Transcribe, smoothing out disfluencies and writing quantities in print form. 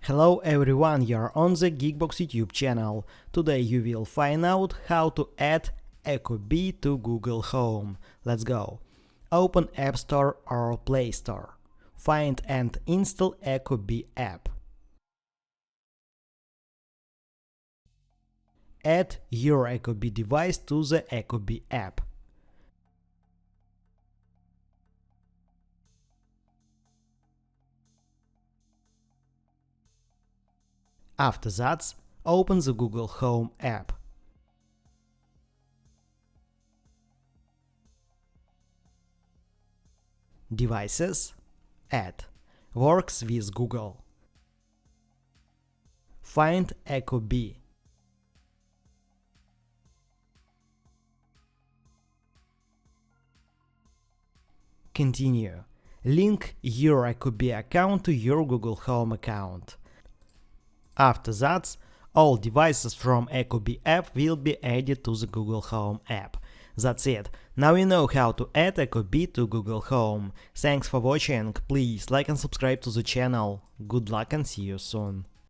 Hello everyone, you're on the GeekBox YouTube channel. Today you will find out how to add Ecobee to Google Home. Let's go. Open App Store or Play Store. Find and install Ecobee app. Add your Ecobee device to the Ecobee app. After that, open the Google Home app. Devices. Add. Works with Google. Find Ecobee. Continue. Link your Ecobee account to your Google Home account. After that, all devices from Ecobee app will be added to the Google Home app. That's it. Now you know how to add Ecobee to Google Home. Thanks for watching. Please like and subscribe to the channel. Good luck and see you soon.